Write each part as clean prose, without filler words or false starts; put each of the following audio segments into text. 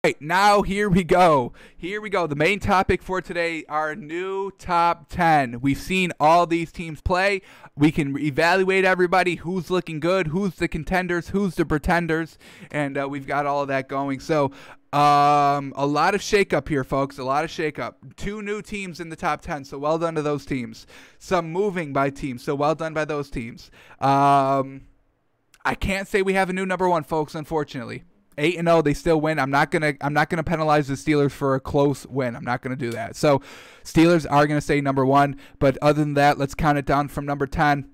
Right, now here we go. Here we go. The main topic for today, our new top 10. We've seen all these teams play. We can evaluate everybody, who's looking good, who's the contenders, who's the pretenders, and we've got all of that going. So a lot of shakeup here, folks. A lot of shakeup. 2 new teams in the top 10, so well done to those teams. Some moving by teams, so well done by those teams. I can't say we have a new number 1, folks, unfortunately. 8-0, they still win. I'm not gonna penalize the Steelers for a close win. I'm not gonna do that. So Steelers are gonna stay number 1, but other than that, let's count it down from number 10.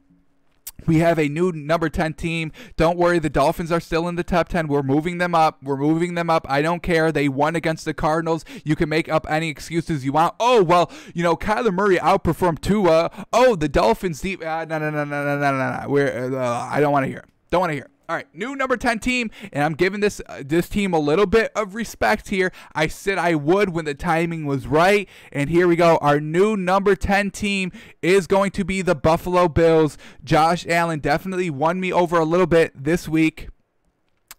We have a new number 10 team. Don't worry, the Dolphins are still in the top 10. We're moving them up. I don't care. They won against the Cardinals. You can make up any excuses you want. Oh, well, Kyler Murray outperformed Tua. Oh, the Dolphins deep. No. I don't want to hear it. Don't want to hear it. All right, new number 10 team, and I'm giving this team a little bit of respect here. I said I would when the timing was right, and here we go. Our new number 10 team is going to be the Buffalo Bills. Josh Allen definitely won me over a little bit this week.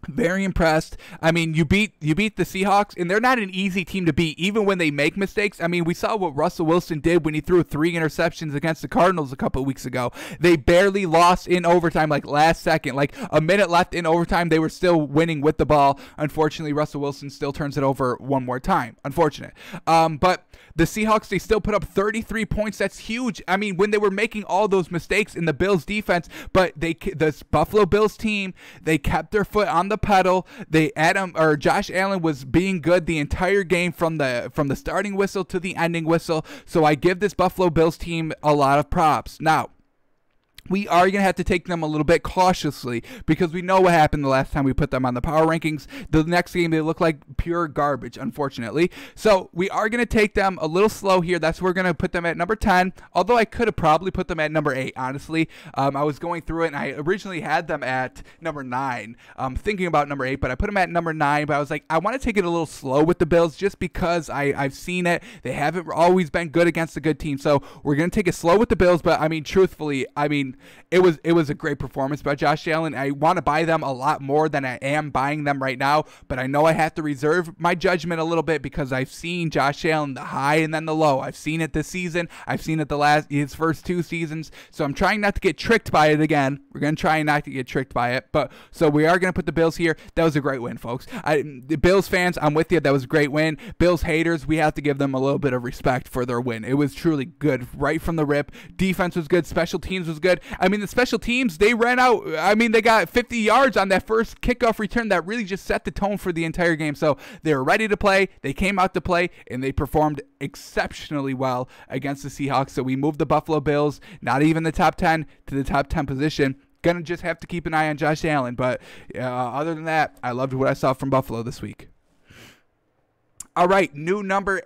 Very impressed. I mean, you beat the Seahawks, and they're not an easy team to beat, even when they make mistakes. I mean, we saw what Russell Wilson did when he threw 3 interceptions against the Cardinals a couple of weeks ago. They barely lost in overtime, like last second, like a minute left in overtime. They were still winning with the ball. Unfortunately, Russell Wilson still turns it over one more time. Unfortunate. But the Seahawks, they still put up 33 points. That's huge. I mean, when they were making all those mistakes in the Bills defense, but this Buffalo Bills team, they kept their foot on the pedal. Josh Allen was being good the entire game from the starting whistle to the ending whistle. So I give this Buffalo Bills team a lot of props. Now, we are going to have to take them a little bit cautiously because we know what happened the last time we put them on the power rankings. The next game, they look like pure garbage, unfortunately. So we are going to take them a little slow here. That's where we're going to put them at number 10, although I could have probably put them at number 8, honestly. I was going through it, and I originally had them at number 9, thinking about number 8, but I put them at number 9, but I was like, I want to take it a little slow with the Bills just because I've seen it. They haven't always been good against a good team, so we're going to take it slow with the Bills, but I mean, truthfully, it was a great performance by Josh Allen. I want to buy them a lot more than I am buying them right now, but I know I have to reserve my judgment a little bit because I've seen Josh Allen the high and then the low. I've seen it this season. I've seen it his first 2 seasons, so I'm trying not to get tricked by it again. We're going to try not to get tricked by it, so we are going to put the Bills here. That was a great win, folks. The Bills fans, I'm with you. That was a great win. Bills haters, we have to give them a little bit of respect for their win. It was truly good right from the rip. Defense was good. Special teams was good. I mean, the special teams, they ran out. I mean, they got 50 yards on that first kickoff return that really just set the tone for the entire game. So they were ready to play. They came out to play, and they performed exceptionally well against the Seahawks. So we moved the Buffalo Bills, not even the top 10, to the top 10 position. Gonna just have to keep an eye on Josh Allen. But other than that, I loved what I saw from Buffalo this week. All right, new number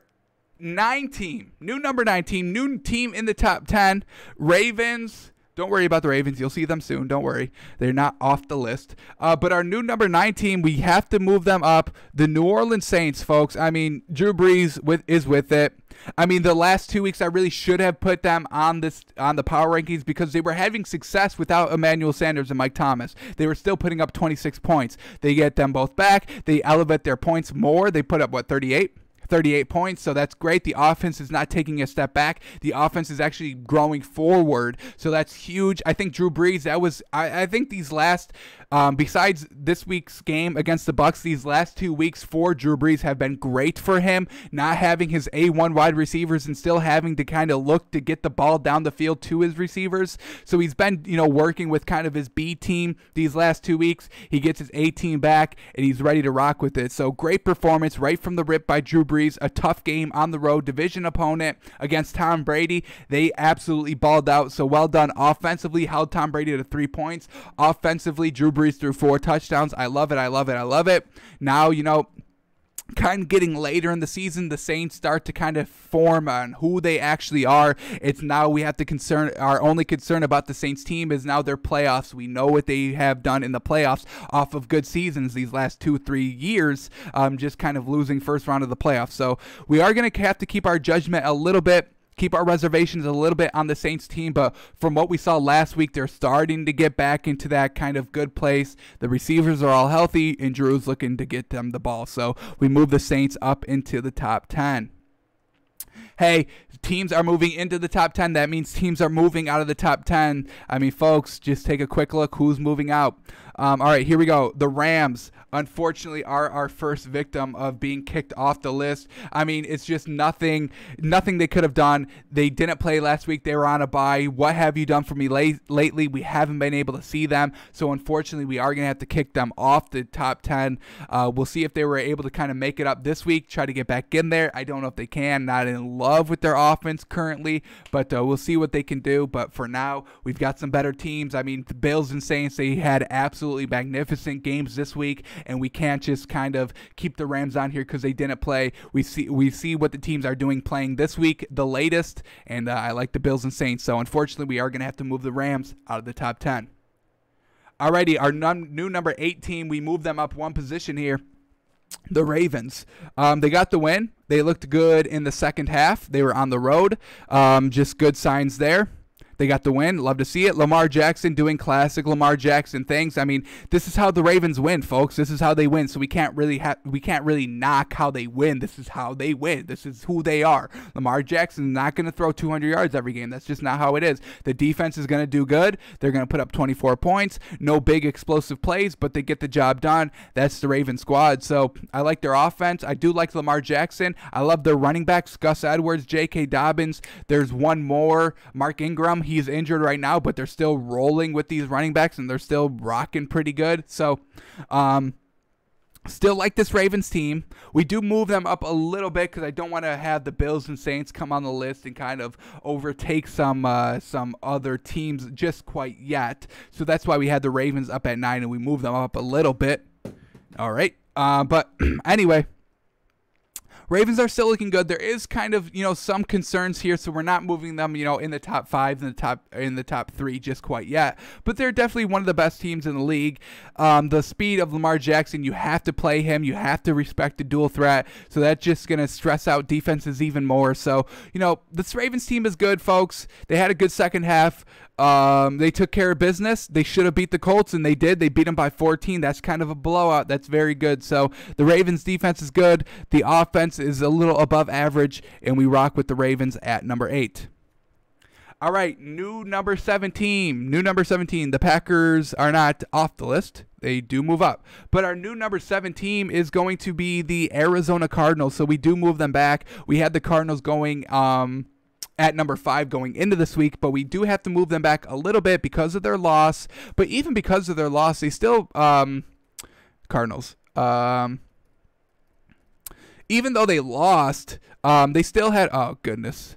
9 team. New number 9 team. New team in the top 10. Ravens. Don't worry about the Ravens. You'll see them soon. Don't worry. They're not off the list. But our new number 9 team, we have to move them up. The New Orleans Saints, folks. I mean, Drew Brees is with it. I mean, the last 2 weeks, I really should have put them on the power rankings because they were having success without Emmanuel Sanders and Mike Thomas. They were still putting up 26 points. They get them both back. They elevate their points more. They put up, 38 points, so that's great. The offense is not taking a step back. The offense is actually growing forward, so that's huge. I think Drew Brees, I think these last, besides this week's game against the Bucs, these last 2 weeks for Drew Brees have been great for him, not having his A1 wide receivers and still having to kind of look to get the ball down the field to his receivers. So he's been, working with kind of his B team these last 2 weeks. He gets his A team back, and he's ready to rock with it. So great performance right from the rip by Drew Brees. A tough game on the road, division opponent against Tom Brady. They absolutely balled out, so well done. Offensively, held Tom Brady to 3 points. Offensively, Drew Brees threw 4 touchdowns. I love it. Now, kind of getting later in the season, the Saints start to kind of form on who they actually are. It's now we have to our only concern about the Saints team is now their playoffs. We know what they have done in the playoffs off of good seasons these last 2-3 years, just kind of losing first round of the playoffs. So we are going to have to keep our judgment a little bit keep our reservations a little bit on the Saints team, but from what we saw last week, they're starting to get back into that kind of good place. The receivers are all healthy, and Drew's looking to get them the ball. So we move the Saints up into the top 10. Hey, teams are moving into the top 10. That means teams are moving out of the top 10. I mean, folks, just take a quick look who's moving out. All right, here we go. The Rams, unfortunately, are our first victim of being kicked off the list. I mean, it's just nothing they could have done. They didn't play last week. They were on a bye. What have you done for me lately? We haven't been able to see them. So, unfortunately, we are going to have to kick them off the top 10. We'll see if they were able to kind of make it up this week, try to get back in there. I don't know if they can. Not in love with their offense currently, but we'll see what they can do. But for now, we've got some better teams. I mean, the Bills and Saints, they had absolutely magnificent games this week, and we can't just kind of keep the Rams on here because they didn't play. We see what the teams are doing playing this week, the latest, and I like the Bills and Saints. So unfortunately, we are going to have to move the Rams out of the top 10. Alrighty, our new number 8 team, we moved them up one position here. The Ravens. They got the win. They looked good in the second half. They were on the road. Just good signs there. They got the win. Love to see it. Lamar Jackson doing classic Lamar Jackson things. I mean, this is how the Ravens win, folks. This is how they win. So we can't really knock how they win. This is how they win. This is who they are. Lamar Jackson's not going to throw 200 yards every game. That's just not how it is. The defense is going to do good. They're going to put up 24 points. No big explosive plays, but they get the job done. That's the Ravens squad. So I like their offense. I do like Lamar Jackson. I love their running backs, Gus Edwards, J.K. Dobbins. There's one more, Mark Ingram. He's injured right now, but they're still rolling with these running backs, and they're still rocking pretty good. So, still like this Ravens team. We do move them up a little bit because I don't want to have the Bills and Saints come on the list and kind of overtake some other teams just quite yet. So that's why we had the Ravens up at 9, and we moved them up a little bit. All right. But anyway, Ravens are still looking good. There is kind of, some concerns here, so we're not moving them, in the top 5, in the top 3 just quite yet. But they're definitely one of the best teams in the league. The speed of Lamar Jackson, you have to play him. You have to respect the dual threat. So that's just going to stress out defenses even more. So, this Ravens team is good, folks. They had a good second half. They took care of business. They should have beat the Colts, and they did. They beat them by 14. That's kind of a blowout. That's very good. So the Ravens defense is good. The offense is a little above average, and we rock with the Ravens at number 8. All right, new number 17. New number 17. The Packers are not off the list. They do move up. But our new number 7 team is going to be the Arizona Cardinals. So we do move them back. We had the Cardinals going at number 5 going into this week, but we do have to move them back a little bit because of their loss. But even because of their loss, they still Cardinals. Even though they lost, they still had, oh goodness.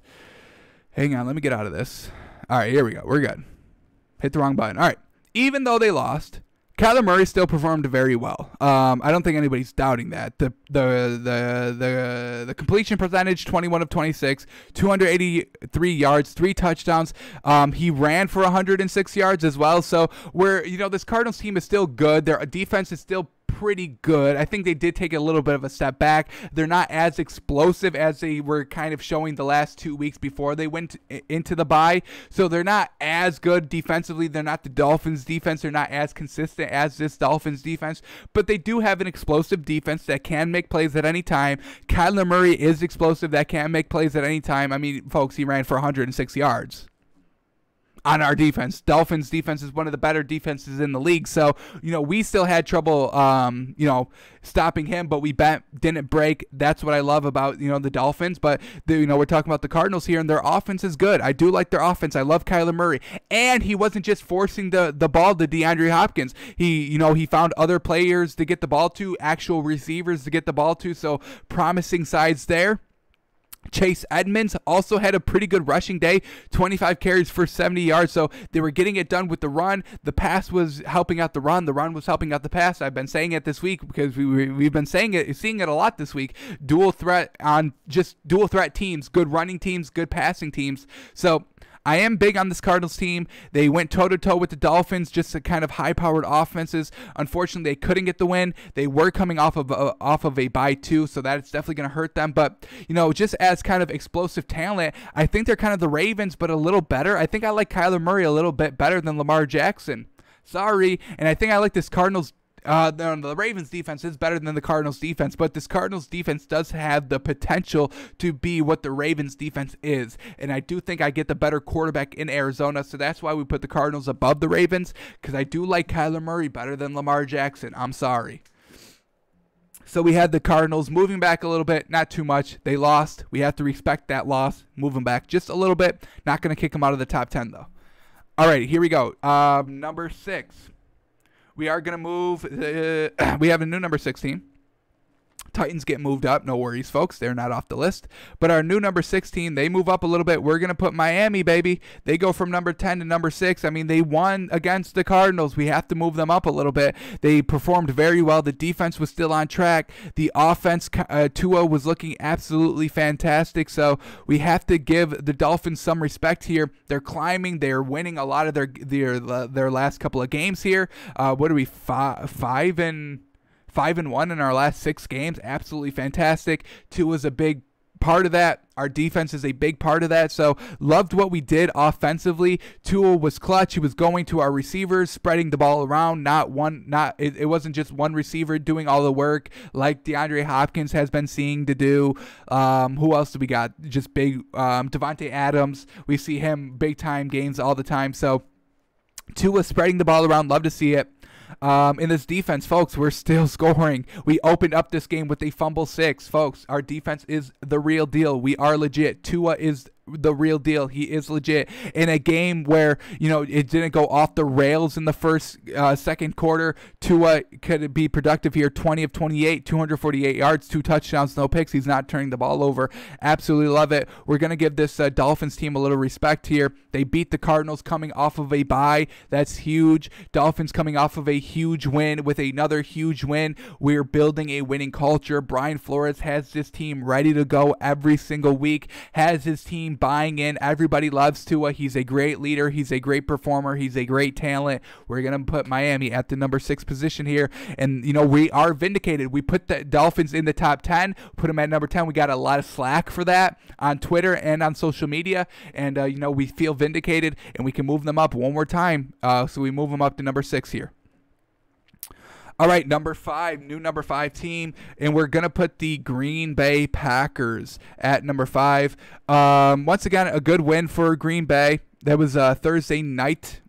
Hang on, let me get out of this. All right, here we go. We're good. Hit the wrong button. All right. Even though they lost, Kyler Murray still performed very well. I don't think anybody's doubting that. The completion percentage, 21 of 26, 283 yards, 3 touchdowns. He ran for 106 yards as well. So this Cardinals team is still good. Their defense is still pretty good. I think they did take a little bit of a step back. They're not as explosive as they were kind of showing the last 2 weeks before they went into the bye. So they're not as good defensively. They're not the Dolphins defense. They're not as consistent as this Dolphins defense, but they do have an explosive defense that can make plays at any time. Kyler Murray is explosive that can make plays at any time. I mean, folks, he ran for 106 yards. On our defense. Dolphins defense is one of the better defenses in the league. So, we still had trouble, stopping him, but we didn't break. That's what I love about, the Dolphins. But, we're talking about the Cardinals here, and their offense is good. I do like their offense. I love Kyler Murray. And he wasn't just forcing the ball to DeAndre Hopkins. He found other players to get the ball to, actual receivers to get the ball to. So, promising sides there. Chase Edmonds also had a pretty good rushing day, 25 carries for 70 yards. So they were getting it done with the run. The pass was helping out the run. The run was helping out the pass. I've been saying it this week because we've been seeing it a lot this week. Dual threat teams, good running teams, good passing teams. So I am big on this Cardinals team. They went toe-to-toe with the Dolphins, just a kind of high-powered offenses. Unfortunately, they couldn't get the win. They were coming off of a bye too, so that's definitely going to hurt them. But, you know, just as kind of explosive talent, I think they're kind of the Ravens, but a little better. I think I like Kyler Murray a little bit better than Lamar Jackson. Sorry. And I think I like this Cardinals. The Ravens defense is better than the Cardinals defense, but this Cardinals defense does have the potential to be what the Ravens defense is. And I do think I get the better quarterback in Arizona, so that's why we put the Cardinals above the Ravens, because I do like Kyler Murray better than Lamar Jackson. I'm sorry. So we had the Cardinals moving back a little bit, not too much. They lost. We have to respect that loss. Move them back just a little bit. Not going to kick them out of the top 10, though. All right, here we go. Number 6. We are going to move. We have a new number 16. Titans get moved up. No worries, folks. They're not off the list. But our new number 16, they move up a little bit. We're going to put Miami, baby. They go from number 10 to number 6. I mean, they won against the Cardinals. We have to move them up a little bit. They performed very well. The defense was still on track. The offense, Tua was looking absolutely fantastic. So we have to give the Dolphins some respect here. They're climbing. They're winning a lot of their last couple of games here. What are we, 5-1 in our last 6 games. Absolutely fantastic. Tua's a big part of that. Our defense is a big part of that. So loved what we did offensively. Tua was clutch. He was going to our receivers, spreading the ball around. It wasn't just one receiver doing all the work like DeAndre Hopkins has been seeing to do. Who else do we got? Just big Davante Adams. We see him big time games all the time. So Tua spreading the ball around. Love to see it. In this defense, folks, we're still scoring. We opened up this game with a fumble 6, folks. Our defense is the real deal. We are legit. Tua is the real deal. He is legit. In a game where, you know, it didn't go off the rails in the second quarter, Tua could be productive here. 20 of 28, 248 yards, 2 touchdowns, no picks. He's not turning the ball over. Absolutely love it. We're going to give this Dolphins team a little respect here. They beat the Cardinals coming off of a bye. That's huge. Dolphins coming off of a huge win with another huge win. We're building a winning culture. Brian Flores has this team ready to go every single week, has his team buying in. Everybody loves Tua. He's a great leader. He's a great performer. He's a great talent. We're going to put Miami at the number 6 position here. And, you know, we are vindicated. We put the Dolphins in the top 10, put them at number 10. We got a lot of slack for that on Twitter and on social media. And, you know, we feel vindicated, and we can move them up one more time. So we move them up to number 6 here. All right, number 5, new number 5 team, and we're going to put the Green Bay Packers at number 5. Once again, a good win for Green Bay. That was Thursday night.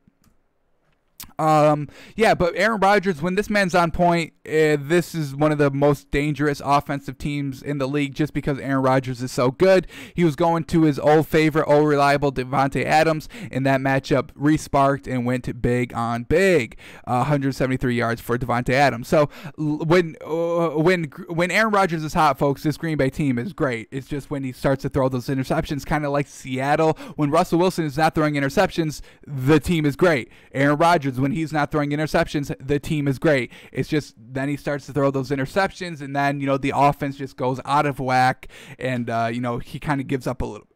Yeah, but Aaron Rodgers, when this man's on point, this is one of the most dangerous offensive teams in the league just because Aaron Rodgers is so good. He was going to his old favorite, old reliable Davante Adams, and that matchup re-sparked and went big on big. 173 yards for Davante Adams. So when Aaron Rodgers is hot, folks, this Green Bay team is great. It's just when he starts to throw those interceptions, kind of like Seattle. When Russell Wilson is not throwing interceptions, the team is great. Aaron Rodgers, when he's not throwing interceptions, the team is great. It's just then he starts to throw those interceptions, and then, you know, the offense just goes out of whack, and you know, he kind of gives up a little.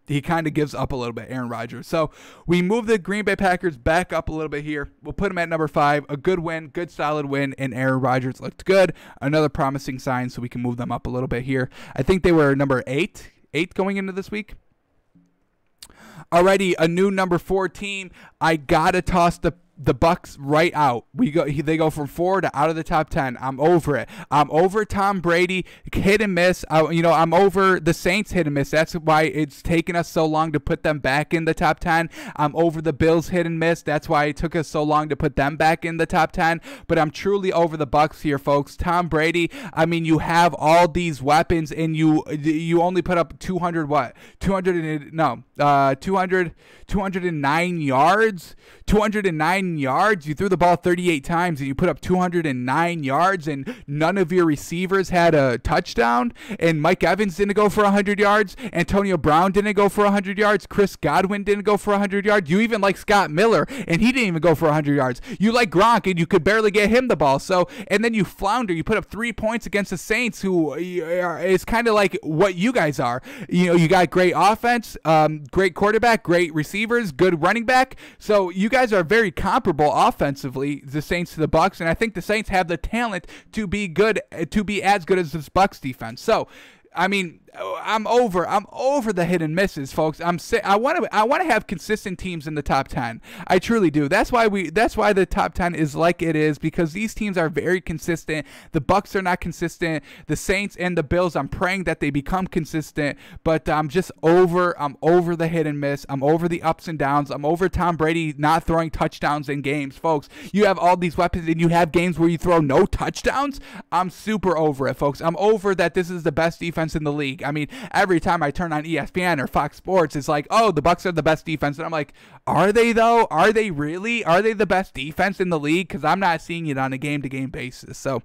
He kind of gives up a little bit, Aaron Rodgers. So we move the Green Bay Packers back up a little bit here. We'll put them at number 5. A good win, good solid win, and Aaron Rodgers looked good. Another promising sign, so we can move them up a little bit here. I think they were number 8 going into this week. Alrighty, a new number 4 team. I gotta toss the Bucks right out. They go from 4 to out of the top 10. I'm over it. I'm over Tom Brady, hit and miss. I'm over the Saints, hit and miss. That's why it's taken us so long to put them back in the top 10. I'm over the Bills, hit and miss. That's why it took us so long to put them back in the top 10. But I'm truly over the Bucks here, folks. Tom Brady, I mean, you have all these weapons, and you only put up 209 yards. 209 9 yards. You threw the ball 38 times and you put up 209 yards, and none of your receivers had a touchdown. And Mike Evans didn't go for 100 yards. Antonio Brown didn't go for 100 yards. Chris Godwin didn't go for 100 yards. You even like Scott Miller, and he didn't even go for 100 yards. You like Gronk, and you could barely get him the ball. So, and then you flounder. You put up 3 points against the Saints, who is kind of like what you guys are. You know, you got great offense, great quarterback, great receivers, good running back. So you guys are very comparable offensively, the Saints to the Bucs, and I think the Saints have the talent to be good, to be as good as this Bucs defense. So, I mean, I'm over the hit and misses, folks. I want to have consistent teams in the top 10. I truly do. That's why the top 10 is like it is, because these teams are very consistent. The Bucs are not consistent. The Saints and the Bills, I'm praying that they become consistent, but I'm over the hit and miss. I'm over the ups and downs. I'm over Tom Brady not throwing touchdowns in games, folks. You have all these weapons and you have games where you throw no touchdowns. I'm super over it, folks. I'm over that this is the best defense in the league. I mean, every time I turn on ESPN or Fox Sports, it's like, oh, the Bucs are the best defense. And I'm like, are they though? Are they really? Are they the best defense in the league? Because I'm not seeing it on a game-to-game basis. So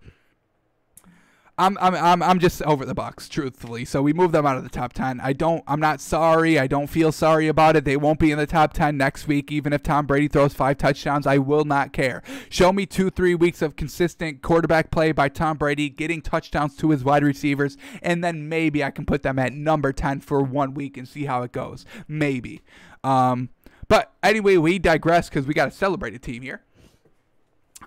I'm just over the Bucs, truthfully. So we move them out of the top 10. I'm not sorry. I don't feel sorry about it. They won't be in the top 10 next week, even if Tom Brady throws 5 touchdowns. I will not care. Show me 2-3 weeks of consistent quarterback play by Tom Brady, getting touchdowns to his wide receivers, and then maybe I can put them at number 10 for 1 week and see how it goes. Maybe. But anyway, we digress because we got a celebrated team here.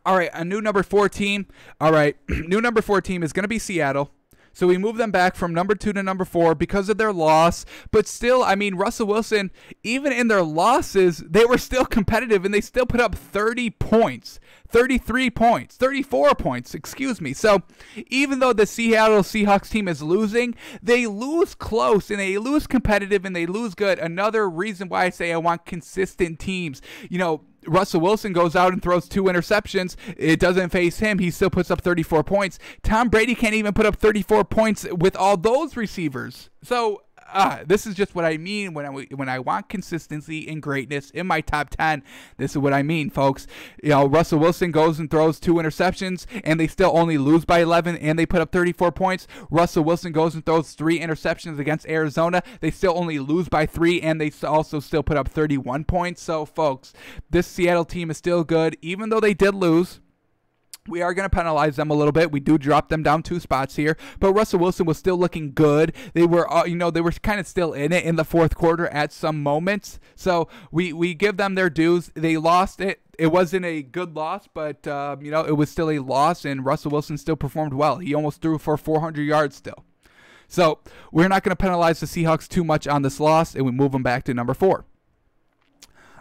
All right, a new number 4 team. All right, new number 4 team is going to be Seattle. So we move them back from number 2 to number 4 because of their loss. But still, I mean, Russell Wilson, even in their losses, they were still competitive, and they still put up 30 points. 33 points, 34 points, excuse me. So even though the Seattle Seahawks team is losing, they lose close, and they lose competitive, and they lose good. Another reason why I say I want consistent teams. You know, Russell Wilson goes out and throws 2 interceptions. It doesn't face him. He still puts up 34 points. Tom Brady can't even put up 34 points with all those receivers. So this is just what I mean when I want consistency and greatness in my top 10. This is what I mean, folks. You know, Russell Wilson goes and throws 2 interceptions, and they still only lose by 11, and they put up 34 points. Russell Wilson goes and throws 3 interceptions against Arizona. They still only lose by 3, and they also still put up 31 points. So, folks, this Seattle team is still good, even though they did lose. We are going to penalize them a little bit. We do drop them down 2 spots here, but Russell Wilson was still looking good. They were, they were kind of still in it in the 4th quarter at some moments. So we give them their dues. They lost it. It wasn't a good loss, but it was still a loss, and Russell Wilson still performed well. He almost threw for 400 yards still. So we're not going to penalize the Seahawks too much on this loss, and we move them back to number 4.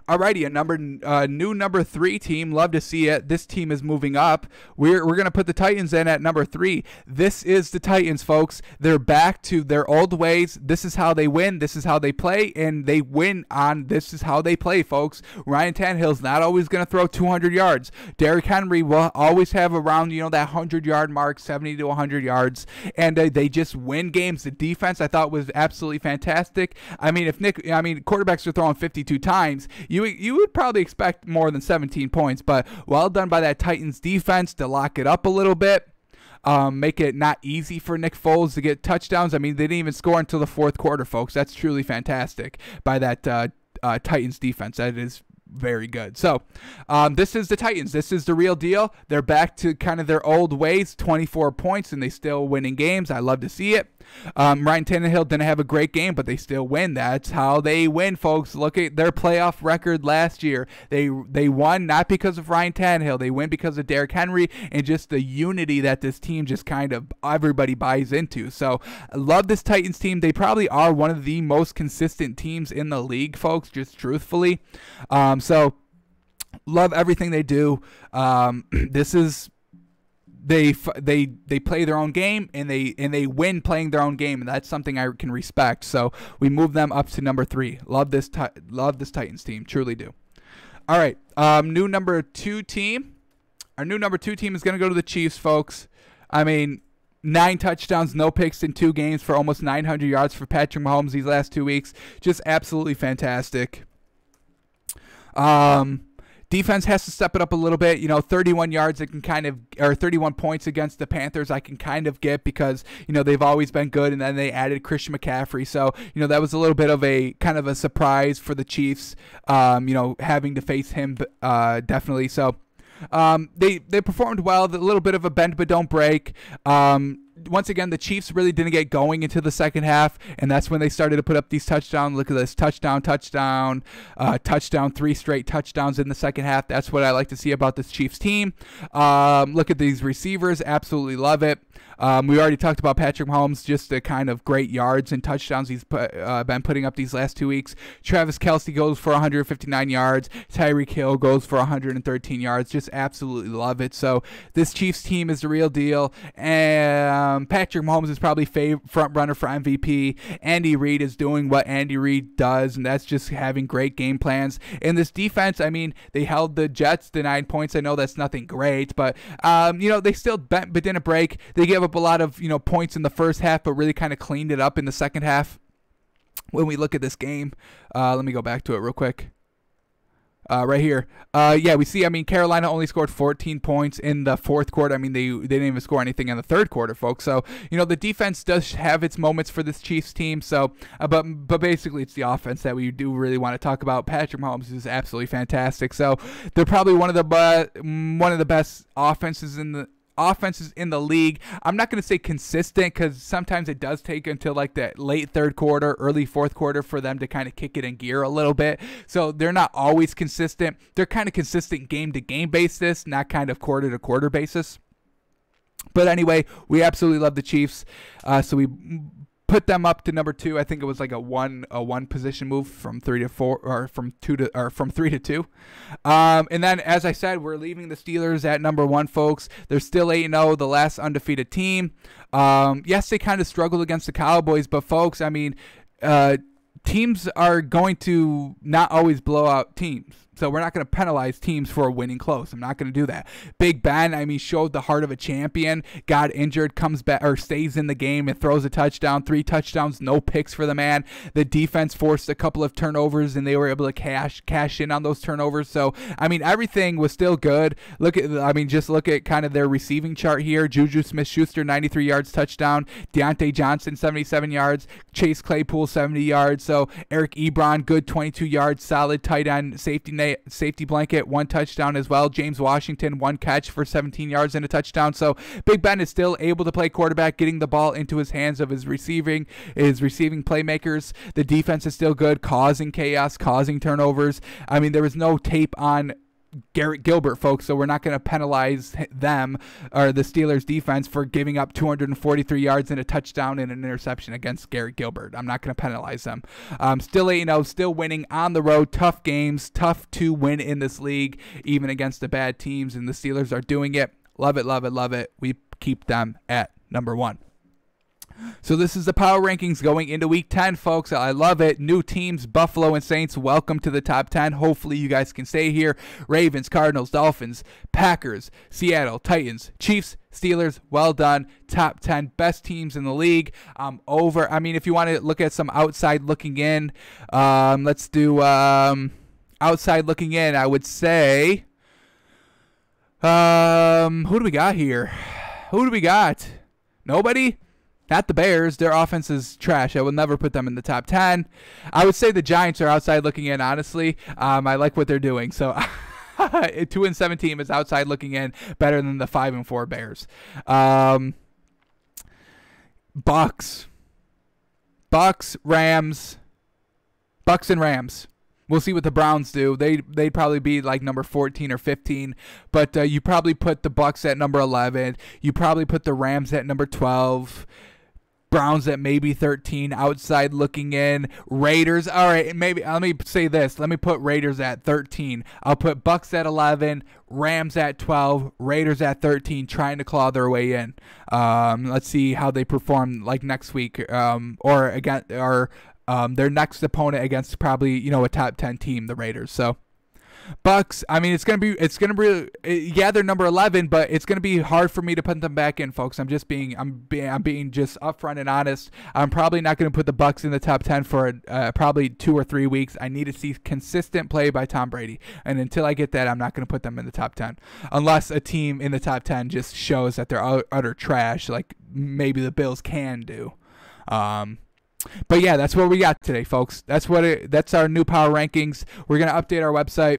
Alrighty, a new number 3 team. Love to see it. This team is moving up. We're going to put the Titans in at number 3. This is the Titans, folks. They're back to their old ways. This is how they win. This is how they play, and they win on this is how they play, folks. Ryan Tannehill's not always going to throw 200 yards. Derrick Henry will always have around, that 100-yard mark, 70 to 100 yards, and they just win games. The defense, I thought, was absolutely fantastic. I mean, quarterbacks are throwing 52 times. You would probably expect more than 17 points, but well done by that Titans defense to lock it up a little bit, make it not easy for Nick Foles to get touchdowns. I mean, they didn't even score until the 4th quarter, folks. That's truly fantastic by that Titans defense. That is very good. So this is the Titans. This is the real deal. They're back to kind of their old ways, 24 points, and they still winning games. I love to see it. Ryan Tannehill didn't have a great game, but they still win. That's how they win, folks. Look at their playoff record last year. They won not because of Ryan Tannehill. They win because of Derrick Henry and just the unity that this team just kind of everybody buys into. So I love this Titans team. They probably are one of the most consistent teams in the league, folks, just truthfully. So love everything they do. This is they play their own game, and they win playing their own game, and that's something I can respect. So we move them up to number 3. Love this Titans team, truly do. All right, new number 2 team. Our new number 2 team is going to go to the Chiefs, folks. I mean, 9 touchdowns, no picks in 2 games for almost 900 yards for Patrick Mahomes these last 2 weeks. Just absolutely fantastic. Defense has to step it up a little bit. 31 yards, it can kind of, or 31 points against the Panthers, I can kind of get because, they've always been good, and then they added Christian McCaffrey. So, that was a little bit of a kind of a surprise for the Chiefs, having to face him, definitely. So, they performed well, a little bit of a bend but don't break. Once again, the Chiefs really didn't get going into the second half, and that's when they started to put up these touchdowns. Look at this, touchdown, 3 straight touchdowns in the second half. That's what I like to see about this Chiefs team. Look at these receivers, absolutely love it. We already talked about Patrick Mahomes, just the kind of great yards and touchdowns he's been putting up these last 2 weeks. Travis Kelce goes for 159 yards. Tyreek Hill goes for 113 yards. Just absolutely love it. So this Chiefs team is the real deal. And Patrick Mahomes is probably front runner for MVP. Andy Reid is doing what Andy Reid does, and that's just having great game plans. And this defense, I mean, they held the Jets to 9 points. I know that's nothing great, but they still bent but didn't break. They gave up a lot of points in the first half, but really kind of cleaned it up in the second half. When we look at this game, let me go back to it real quick. Right here. We see, Carolina only scored 14 points in the fourth quarter. They didn't even score anything in the third quarter, folks. So, the defense does have its moments for this Chiefs team. So, but basically it's the offense that we do really want to talk about. Patrick Mahomes is absolutely fantastic. So, they're probably one of the best offenses in the league. I'm not going to say consistent because sometimes it does take until like the late third quarter, early fourth quarter for them to kind of kick it in gear a little bit. So they're not always consistent. They're kind of consistent game-to-game basis, not kind of quarter-to-quarter basis. But anyway, we absolutely love the Chiefs. So we put them up to number 2. I think it was like a one position move from 3 to 4, or from 3 to 2. And then, as I said, we're leaving the Steelers at number 1, folks. They're still 8-0, the last undefeated team. Yes, they kind of struggled against the Cowboys, but folks, teams are going to not always blow out teams. So we're not going to penalize teams for winning close. I'm not going to do that. Big Ben, showed the heart of a champion, got injured, comes back or stays in the game and throws a touchdown, 3 touchdowns, no picks for the man. The defense forced a couple of turnovers and they were able to cash in on those turnovers. So, everything was still good. Just look at kind of their receiving chart here. Juju Smith-Schuster, 93 yards, touchdown. Deontay Johnson, 77 yards. Chase Claypool, 70 yards. So Eric Ebron, good 22 yards, solid tight end, safety blanket, 1 touchdown as well. James Washington, 1 catch for 17 yards and a touchdown. So Big Ben is still able to play quarterback, getting the ball into his hands of his receiving playmakers. The defense is still good, causing chaos, causing turnovers. There was no tape on Garrett Gilbert, folks, so we're not going to penalize them or the Steelers defense for giving up 243 yards and a touchdown and an interception against Garrett Gilbert. I'm not going to penalize them. Still 8-0, still winning on the road, tough games, tough to win in this league, even against the bad teams, and the Steelers are doing it. Love it, love it, love it. We keep them at number 1. So this is the power rankings going into week 10, folks. I love it. New teams, Buffalo and Saints, welcome to the top 10. Hopefully you guys can stay here. Ravens, Cardinals, Dolphins, Packers, Seattle, Titans, Chiefs, Steelers, well done. Top 10 best teams in the league. If you want to look at some outside looking in, let's do outside looking in. I would say, who do we got here? Who do we got? Nobody? Not the Bears. Their offense is trash. I will never put them in the top 10. I would say the Giants are outside looking in, honestly. I like what they're doing. So a 2-7 team is outside looking in, better than the 5-4 Bears. Bucks, Rams. Bucks and Rams. We'll see what the Browns do. They'd probably be like number 14 or 15, but you probably put the Bucks at number 11. You probably put the Rams at number 12. Browns at maybe 13, outside looking in. Raiders, all right, maybe, let me say this. Let me put Raiders at 13. I'll put Bucks at 11, Rams at 12, Raiders at 13, trying to claw their way in. Let's see how they perform like next week, or their next opponent against probably, a top 10 team, the Raiders. So Bucks, I mean, it's gonna be yeah, they're number 11, but it's gonna be hard for me to put them back in, folks. I'm being just upfront and honest. I'm probably not gonna put the Bucks in the top 10 for probably 2 or 3 weeks. I need to see consistent play by Tom Brady, and until I get that, I'm not gonna put them in the top 10 unless a team in the top 10 just shows that they're utter trash, like maybe the Bills can do. But yeah, that's what we got today, folks. That's our new power rankings. We're gonna update our website